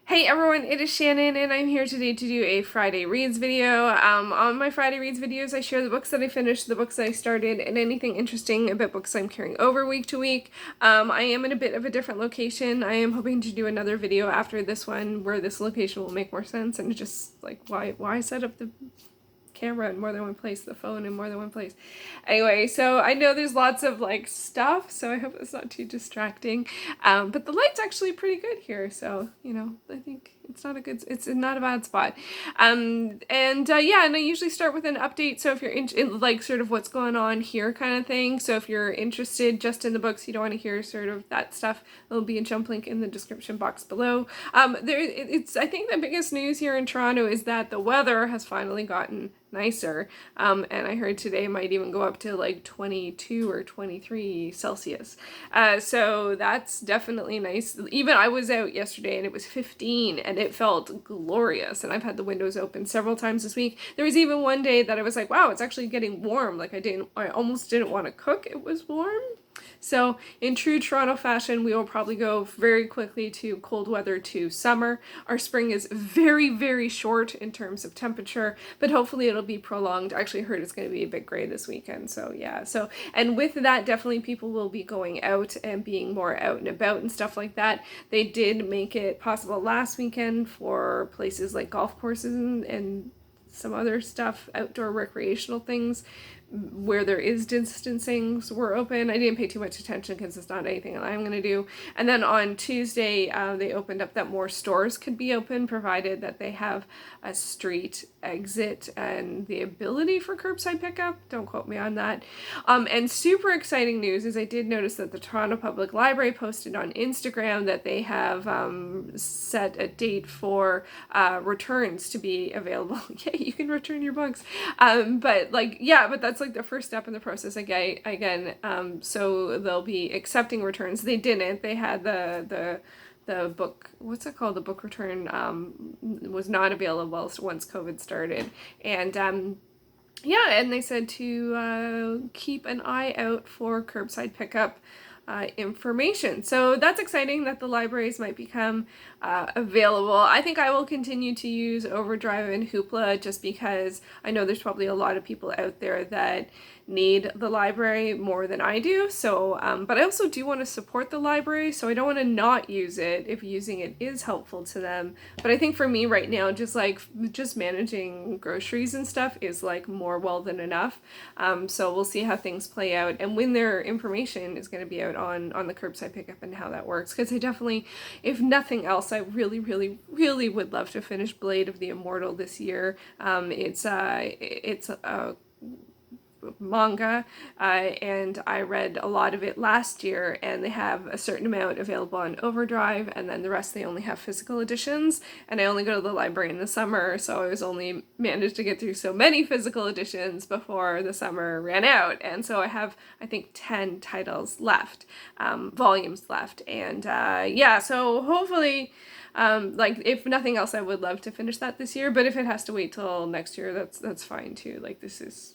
Hey everyone, it is Shannon and I'm here today to do a Friday Reads video. On my Friday Reads videos, I share the books that I finished, the books that I started, and anything interesting about books I'm carrying over week to week. I am in a bit of a different location. I am hoping to do another video after this one where this location will make more sense and just like why set up the camera in more than one place, the phone in more than one place. Anyway, so I know there's lots of like stuff, so I hope it's not too distracting. But the light's actually pretty good here, so I think it's not a bad spot. Yeah, and I usually start with an update. So if you're in like sort of what's going on here kind of thing. So if you're interested just in the books, you don't want to hear sort of that stuff, there'll be a jump link in the description box below. I think the biggest news here in Toronto is that the weather has finally gotten nicer, and I heard today it might even go up to like 22 or 23 Celsius, so that's definitely nice. Even I was out yesterday and it was 15 and it felt glorious, and I've had the windows open several times this week. There was even one day that I was like, wow, it's actually getting warm. Like I almost didn't want to cook, it was warm. So in true Toronto fashion, we will probably go very quickly to cold weather to summer. Our spring is very, very short in terms of temperature, but hopefully it'll be prolonged. I actually heard it's going to be a bit gray this weekend. So yeah, and with that, definitely people will be going out and being more out and about and stuff like that. They did make it possible last weekend for places like golf courses and some other stuff, outdoor recreational things where there is distancing were open. I didn't pay too much attention because it's not anything that I'm going to do. And then on Tuesday, they opened up that more stores could be open, provided that they have a street exit and the ability for curbside pickup. Don't quote me on that. And super exciting news is I did notice that the Toronto Public Library posted on Instagram that they have set a date for returns to be available. Yeah, you can return your books. But that's like the first step in the process again. So they'll be accepting returns. They didn't. They had the book, what's it called? The book return was not available once COVID started. And and they said to keep an eye out for curbside pickup information. So that's exciting that the libraries might become available. I think I will continue to use Overdrive and Hoopla just because I know there's probably a lot of people out there that need the library more than I do. So, but I also do want to support the library, so I don't want to not use it if using it is helpful to them. But I think for me right now, just managing groceries and stuff is like more well than enough. So we'll see how things play out and when their information is going to be out on the curbside pickup and how that works. Because I definitely, if nothing else, I really, really, really would love to finish Blade of the Immortal this year. It's a manga, and I read a lot of it last year, and they have a certain amount available on Overdrive, and then the rest they only have physical editions, and I only go to the library in the summer, so I was only managed to get through so many physical editions before the summer ran out, and so I have, I think, 10 titles left, volumes left, and so hopefully if nothing else, I would love to finish that this year, but if it has to wait till next year, that's fine too. Like, this is,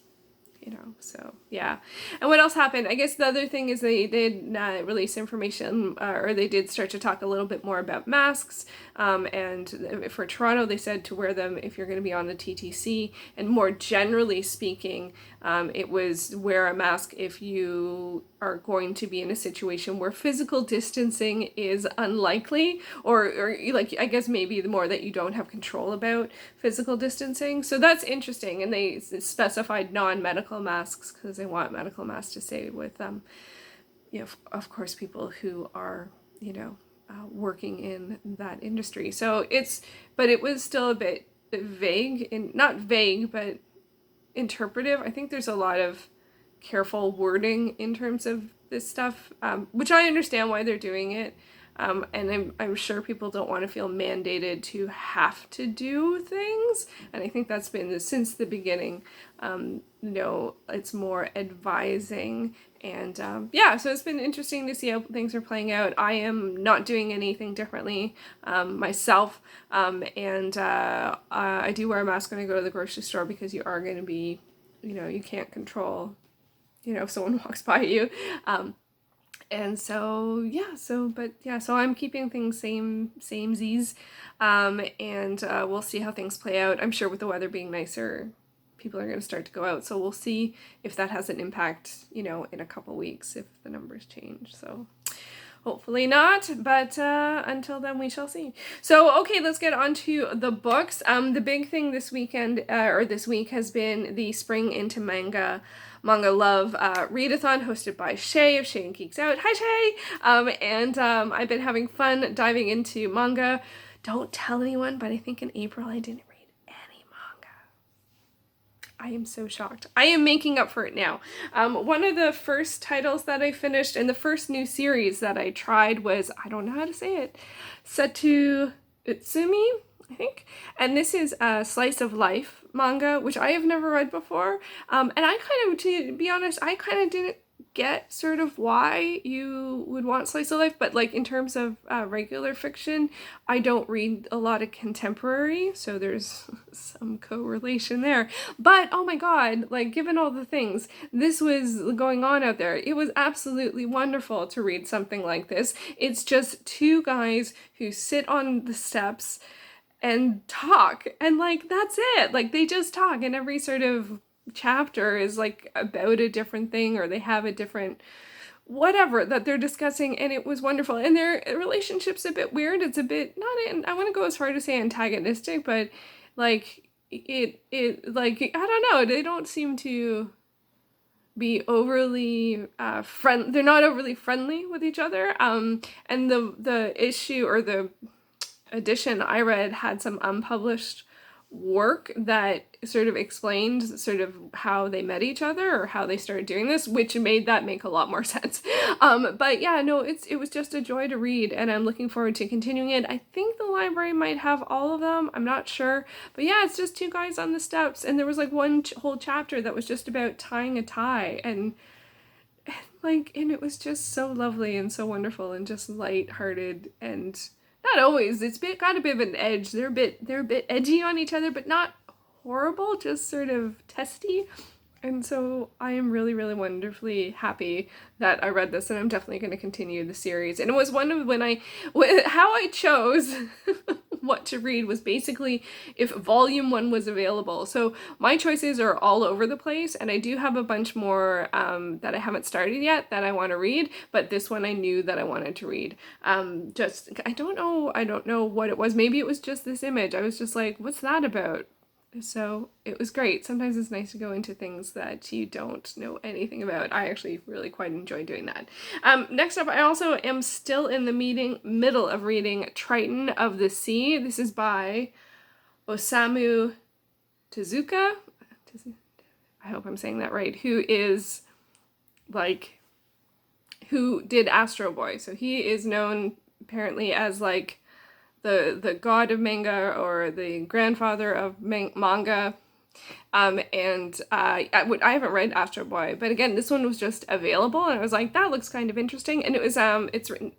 so yeah. And what else happened? I guess the other thing is they did release information, or they did start to talk a little bit more about masks, and for Toronto they said to wear them if you're going to be on the TTC, and more generally speaking, it was wear a mask if you are going to be in a situation where physical distancing is unlikely, or like, I guess maybe the more that you don't have control about physical distancing. So that's interesting, and they specified non-medical masks because they want medical masks to stay with of course, people who are working in that industry. So but it was still a bit vague, and not vague, but interpretive. I think there's a lot of careful wording in terms of this stuff, which I understand why they're doing it. And I'm sure people don't want to feel mandated to have to do things. And I think that's been since the beginning. It's more advising. And so it's been interesting to see how things are playing out. I am not doing anything differently myself. I do wear a mask when I go to the grocery store because you are going to be, you can't control, if someone walks by you. And so yeah, so I'm keeping things samesies, and we'll see how things play out. I'm sure with the weather being nicer, people are going to start to go out, so we'll see if that has an impact, you know, in a couple weeks if the numbers change. So hopefully not, but until then we shall see. So okay, let's get on to the books. The big thing this weekend, or this week, has been the Spring into MangaLove Readathon, hosted by Shay of Shay and Geeks Out. Hi Shay! And I've been having fun diving into manga. Don't tell anyone, but I think in April I didn't read any manga. I am so shocked. I am making up for it now. One of the first titles that I finished and the first new series that I tried was, I don't know how to say it, Seto Utsumi, I think. And this is a slice of life manga, which I have never read before. And I kind of, to be honest, I kind of didn't get sort of why you would want slice of life, but like in terms of regular fiction, I don't read a lot of contemporary, so there's some correlation there. But oh my god, like given all the things this was going on out there, it was absolutely wonderful to read something like this. It's just two guys who sit on the steps and talk, and like that's it. Like they just talk, and every sort of chapter is like about a different thing, or they have a different whatever that they're discussing, and it was wonderful. And their relationship's a bit weird. It's a bit not in, I want to go as far to say antagonistic, but like it like I don't know, they don't seem to be overly they're not overly friendly with each other. And the issue or the edition I read had some unpublished work that sort of explained sort of how they met each other or how they started doing this, which made that make a lot more sense. But yeah, no, it was just a joy to read, and I'm looking forward to continuing it. I think the library might have all of them, I'm not sure, but yeah, it's just two guys on the steps, and there was like one whole chapter that was just about tying a tie, and and it was just so lovely and so wonderful and just light-hearted, and not always. It's got a bit of an edge. They're a bit edgy on each other, but not horrible, just sort of testy. And so I am really, really wonderfully happy that I read this, and I'm definitely going to continue the series. And it was one of how I chose what to read was basically if volume 1 was available. So my choices are all over the place, and I do have a bunch more that I haven't started yet that I want to read, but this one I knew that I wanted to read. I don't know what it was. Maybe it was just this image. I was just like, what's that about? So it was great. Sometimes it's nice to go into things that you don't know anything about. I actually really quite enjoy doing that. Next up, I also am still in the middle of reading Triton of the Sea. This is by Osamu Tezuka. I hope I'm saying that right. Who did Astro Boy. So he is known apparently as like the god of manga, or the grandfather of manga. And I haven't read Astro Boy, but again, this one was just available, and I was like, that looks kind of interesting. And it was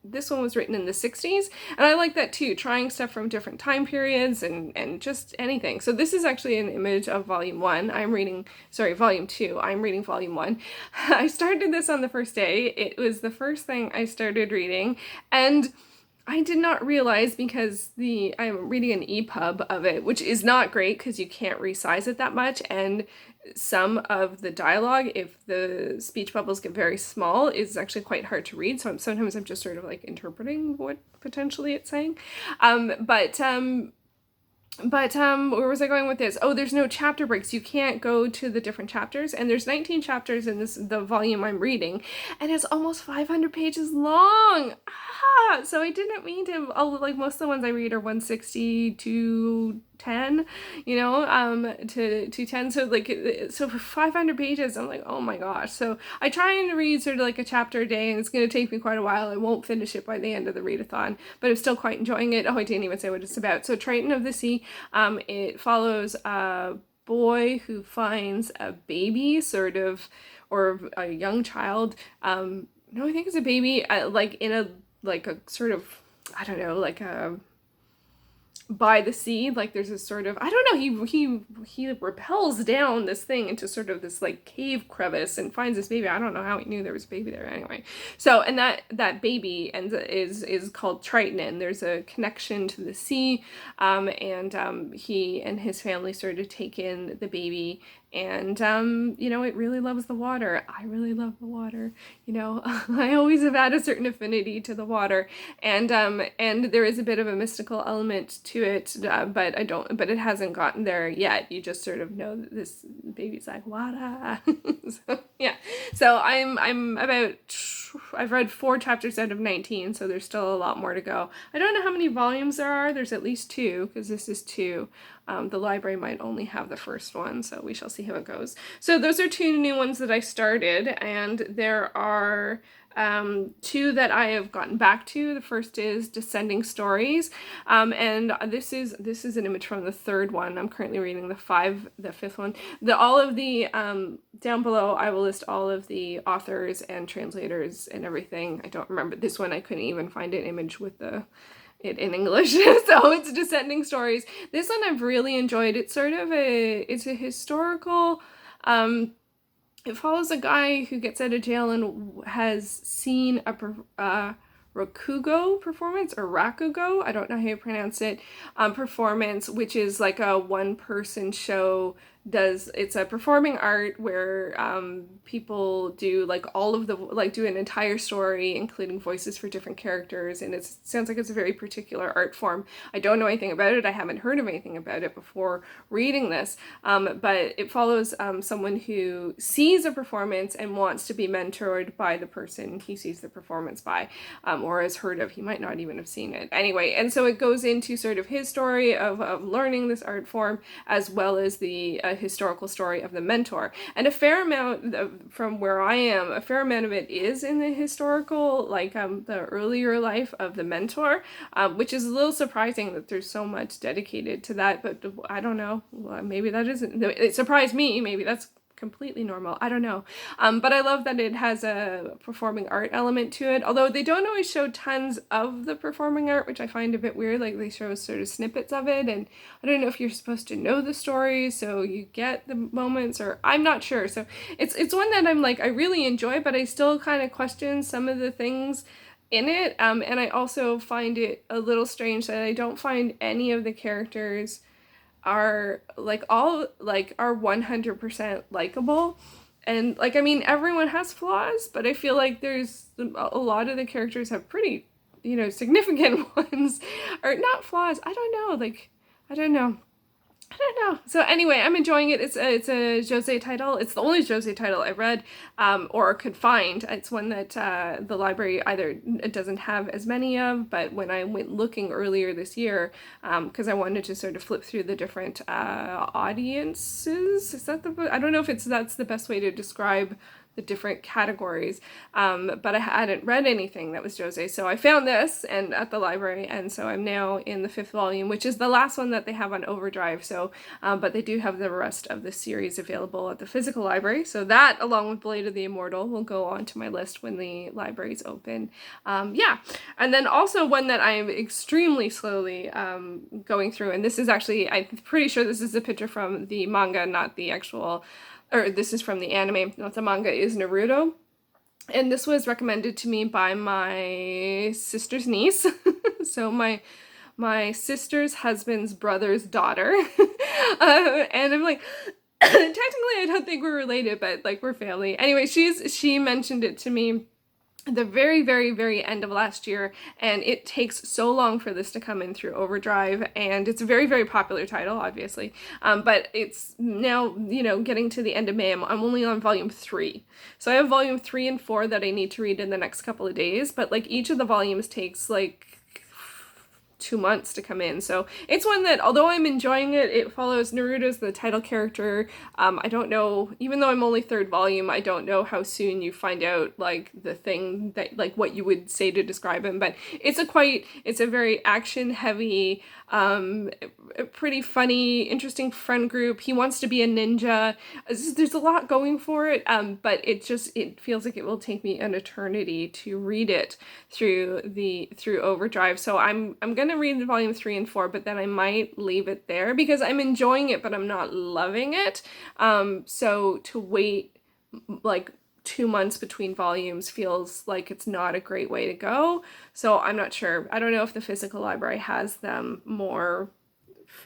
this one was written in the 60s, and I like that too, trying stuff from different time periods and just anything. So this is actually an image of volume 2. I'm reading volume 1. I started this on the first day. It was the first thing I started reading, and I did not realize, because I'm reading an EPUB of it, which is not great because you can't resize it that much, and some of the dialogue, if the speech bubbles get very small, is actually quite hard to read. So sometimes I'm just sort of like interpreting what potentially it's saying. But where was I going with this? Oh, there's no chapter breaks. You can't go to the different chapters, and there's 19 chapters in the volume I'm reading, and it's almost 500 pages long. So I didn't mean to. Like most of the ones I read are 160 to 10, to 210. So for 500 pages, I'm like, oh my gosh. So I try and read sort of like a chapter a day, and it's going to take me quite a while. I won't finish it by the end of the readathon, but I'm still quite enjoying it. Oh, I didn't even say what it's about. So Triton of the Sea, it follows a boy who finds a baby, sort of, or a young child. No, I think it's a baby, like in a sort of, I don't know, like a by the sea. Like there's this sort of, I don't know, he repels down this thing into sort of this like cave crevice and finds this baby. I don't know how he knew there was a baby there anyway. So, and that baby is called Triton, and there's a connection to the sea, and he and his family sort of take in the baby, and you know, it really loves the water. I really love the water, you know. I always have had a certain affinity to the water, and there is a bit of a mystical element to it, but it hasn't gotten there yet. You just sort of know that this baby's like water. So yeah, so I've read 4 chapters out of 19, so there's still a lot more to go. I don't know how many volumes there are. There's at least 2, because this is 2. The library might only have the first one, so we shall see how it goes. So those are 2 new ones that I started, and there are 2 that I have gotten back to. The first is Descending Stories, and this is an image from the 3rd one. I'm currently reading the 5th one. All of the down below, I will list all of the authors and translators and everything. I don't remember this one. I couldn't even find an image with it in English, so it's Descending Stories. This one I've really enjoyed. It's sort of it's a historical, it follows a guy who gets out of jail and has seen a Rakugo performance, or Rakugo, I don't know how you pronounce it, performance, which is like a one-person show. It's a performing art where people do like all of the, like do an entire story, including voices for different characters, and it sounds like it's a very particular art form. I don't know anything about it. I haven't heard of anything about it before reading this, but it follows someone who sees a performance and wants to be mentored by the person he sees the performance by, or has heard of. He might not even have seen it. Anyway, and so it goes into sort of his story of learning this art form, as well as the historical story of the mentor. And a fair amount from where I am, a fair amount of it is in the historical, like the earlier life of the mentor, which is a little surprising that there's so much dedicated to that, but I don't know, maybe that isn't, it surprised me, maybe that's completely normal. I don't know. But I love that it has a performing art element to it, although they don't always show tons of the performing art, which I find a bit weird. Like they show sort of snippets of it, and I don't know if you're supposed to know the story so you get the moments, or I'm not sure. So it's one that I'm like, I really enjoy, but I still kind of question some of the things in it. And I also find it a little strange that I don't find any of the characters are 100% likable. And like, I mean, everyone has flaws, but I feel like there's a lot of the characters have pretty, you know, significant ones, or not flaws. I don't know. So anyway, I'm enjoying it. It's a josei title. It's the only josei title I read or could find. It's one that the library either doesn't have as many of, but when I went looking earlier this year, because I wanted to sort of flip through the different audiences. I don't know if that's the best way to describe the different categories, but I hadn't read anything that was josei, so I found this and at the library, and so I'm now in the 5th volume, which is the last one that they have on Overdrive. So but they do have the rest of the series available at the physical library, so that, along with Blade of the Immortal, will go on to my list when the libraries open. Yeah, and then also one that I am extremely slowly going through, and this is actually, I'm pretty sure this is a picture from the manga, not the actual, or this is from the anime, not the manga, is Naruto. And this was recommended to me by my sister's niece. So my sister's husband's brother's daughter. And I'm like, technically I don't think we're related, but like we're family. Anyway, she mentioned it to me the very, very, very end of last year, and it takes so long for this to come in through Overdrive, and it's a very, very popular title, obviously, but it's now, you know, getting to the end of May. I'm only on volume 3, so I have volume 3 and 4 that I need to read in the next couple of days, but like each of the volumes takes like 2 months to come in. So it's one that, although I'm enjoying it, it follows Naruto's the title character. I don't know, even though I'm only 3rd volume, I don't know how soon you find out like the thing that, like what you would say to describe him, but it's a very action heavy, pretty funny, interesting friend group. He wants to be a ninja. There's a lot going for it, but it feels like it will take me an eternity to read it through Overdrive. So I'm gonna to read volume 3 and 4, but then I might leave it there because I'm enjoying it, but I'm not loving it. So to wait like 2 months between volumes feels like it's not a great way to go. So I'm not sure. I don't know if the physical library has them more,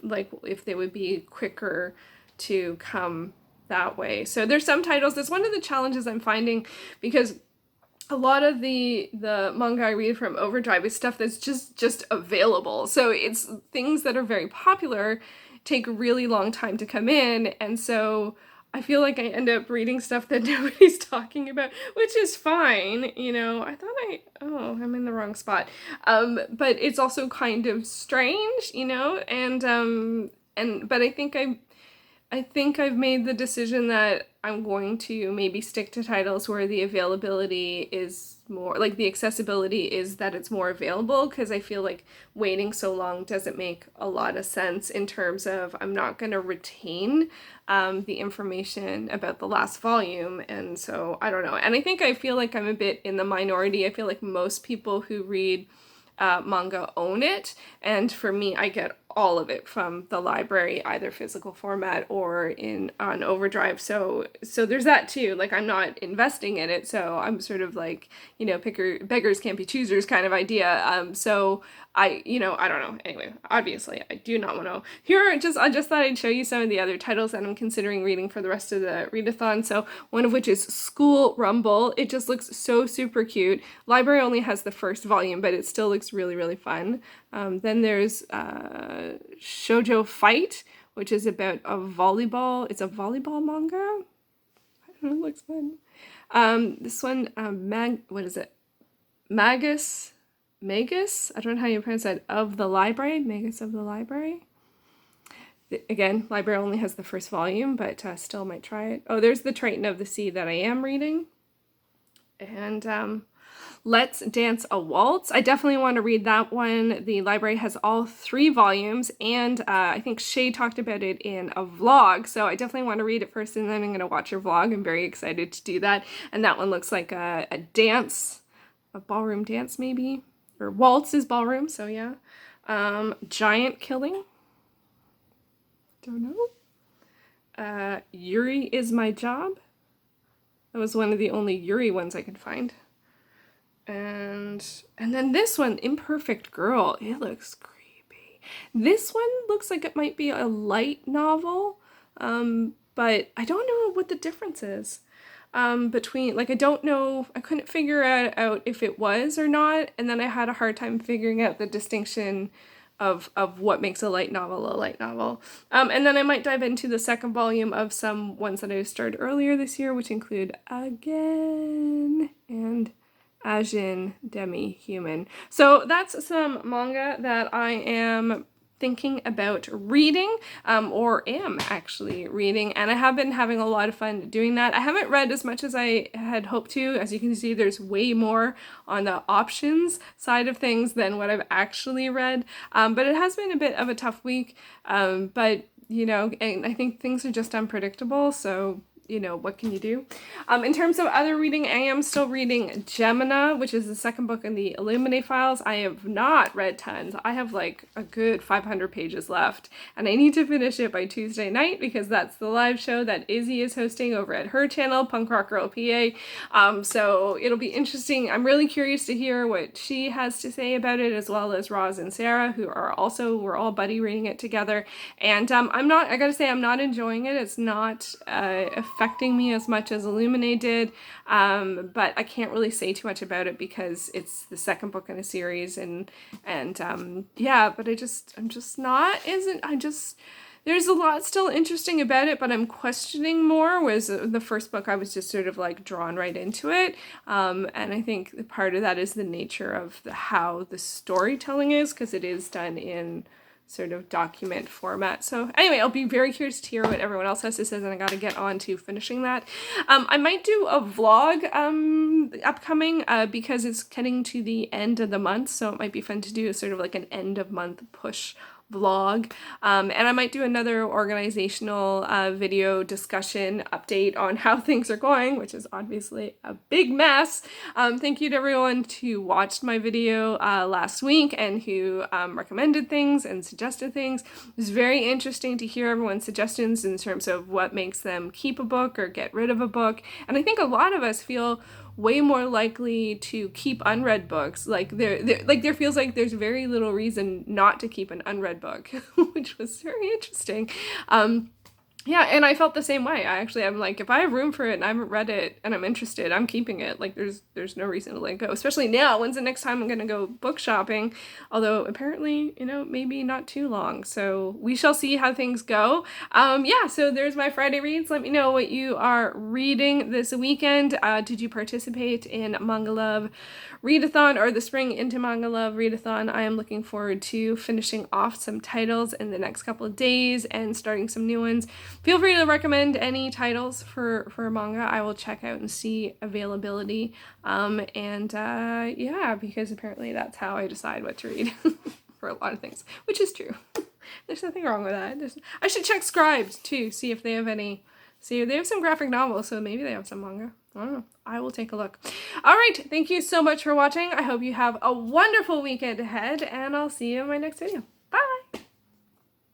like if they would be quicker to come that way. So there's some titles. That's one of the challenges I'm finding, because a lot of the manga I read from Overdrive is stuff that's just available. So it's things that are very popular take a really long time to come in, and so I feel like I end up reading stuff that nobody's talking about, which is fine, you know. I'm in the wrong spot. But it's also kind of strange, you know, but I think I've made the decision that I'm going to maybe stick to titles where the availability is more, like the accessibility is that it's more available, because I feel like waiting so long doesn't make a lot of sense in terms of I'm not going to retain the information about the last volume. And so I don't know. And I feel like I'm a bit in the minority. I feel like most people who read manga own it, and for me, I get all of it from the library, either physical format or on Overdrive. So there's that too. Like, I'm not investing in it, so I'm sort of like, you know, beggars can't be choosers kind of idea. So I don't know. Anyway, obviously, I do not want to. I just thought I'd show you some of the other titles that I'm considering reading for the rest of the readathon. So one of which is School Rumble. It just looks so super cute. Library only has the first volume, but it still looks really, really fun. Then there's Shoujo Fight, which is about a volleyball. It's a volleyball manga. I don't know, it looks fun. This one, what is it? Magus. I don't know how you pronounce that. Of the Library. Magus of the Library. Again, library only has the first volume, but still might try it. Oh, there's the Triton of the Sea that I am reading. And Let's Dance a Waltz. I definitely want to read that one. The library has all 3 volumes, and I think Shay talked about it in a vlog, so I definitely want to read it first, and then I'm going to watch her vlog. I'm very excited to do that. And that one looks like a dance, a ballroom dance maybe, or waltz is ballroom, so yeah. Giant Killing. Don't know. Yuri Is My Job. That was one of the only Yuri ones I could find. And then this one, Imperfect Girl. It looks creepy. This one looks like it might be a light novel, but I don't know what the difference is between, like, I don't know, I couldn't figure out if it was or not, and then I had a hard time figuring out the distinction of what makes a light novel a light novel. And then I might dive into the second volume of some ones that I started earlier this year, which include Again and Ajin Demi-Human. So that's some manga that I am thinking about reading, or am actually reading, and I have been having a lot of fun doing that. I haven't read as much as I had hoped to. As you can see, there's way more on the options side of things than what I've actually read, but it has been a bit of a tough week, but you know, and I think things are just unpredictable, so you know, what can you do? In terms of other reading, I am still reading Gemina, which is the second book in the Illuminae files. I have not read tons. I have like a good 500 pages left, and I need to finish it by Tuesday night because that's the live show that Izzy is hosting over at her channel, Punk Rock Girl PA. So it'll be interesting. I'm really curious to hear what she has to say about it, as well as Roz and Sarah, who are also, we're all buddy reading it together. And I gotta say, I'm not enjoying it. It's not affecting me as much as Illuminae did, but I can't really say too much about it because it's the second book in a series, and yeah, but there's a lot still interesting about it, but I'm questioning more. Was the first book, I was just sort of like drawn right into it, and I think part of that is the nature of how the storytelling is, because it is done in sort of document format. So anyway, I'll be very curious to hear what everyone else has to say, and I gotta get on to finishing that. I might do a vlog upcoming because it's getting to the end of the month, so it might be fun to do a sort of like an end of month push vlog. And I might do another organizational video discussion update on how things are going, which is obviously a big mess. Thank you to everyone who watched my video last week and who recommended things and suggested things. It was very interesting to hear everyone's suggestions in terms of what makes them keep a book or get rid of a book. And I think a lot of us feel way more likely to keep unread books. Like there feels like there's very little reason not to keep an unread book, which was very interesting. Yeah, and I felt the same way. I'm like, if I have room for it and I haven't read it and I'm interested, I'm keeping it. Like, there's no reason to let it go. Especially now. When's the next time I'm gonna go book shopping? Although apparently, maybe not too long. So we shall see how things go. Yeah, so there's my Friday reads. Let me know what you are reading this weekend. Did you participate in MangaLove Readathon or the Spring into MangaLove Readathon? I am looking forward to finishing off some titles in the next couple of days and starting some new ones. Feel free to recommend any titles for manga. I will check out and see availability. Yeah, because apparently that's how I decide what to read for a lot of things, which is true. There's nothing wrong with that. I should check Scribed too, see if they have any. See, they have some graphic novels, so maybe they have some manga. I don't know. I will take a look. All right, thank you so much for watching. I hope you have a wonderful weekend ahead, and I'll see you in my next video.